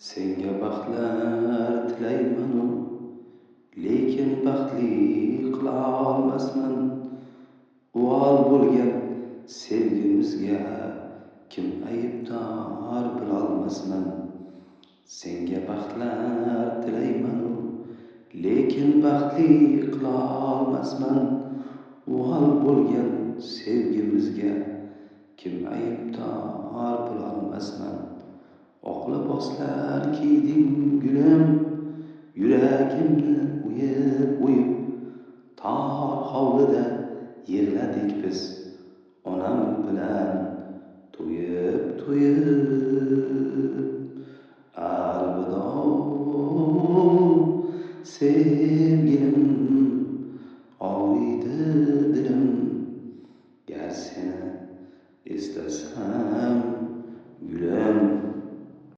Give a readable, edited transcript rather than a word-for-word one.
Senga baxtlar tilaymanu, lekin baxtli qila olmasman. Uvol bo'lgan sevgimizga kim aybdor bilolmasman. Senga baxtlar tilaymanu, lekin baxtli qila olmasman. Uvol bo'lgan sevgimizga kim aybdor bilolmasman. Oq liboslar kiyding gulim, yuragimni o'yib, tor hovlida yig'ladik biz, onam bilan to'yib.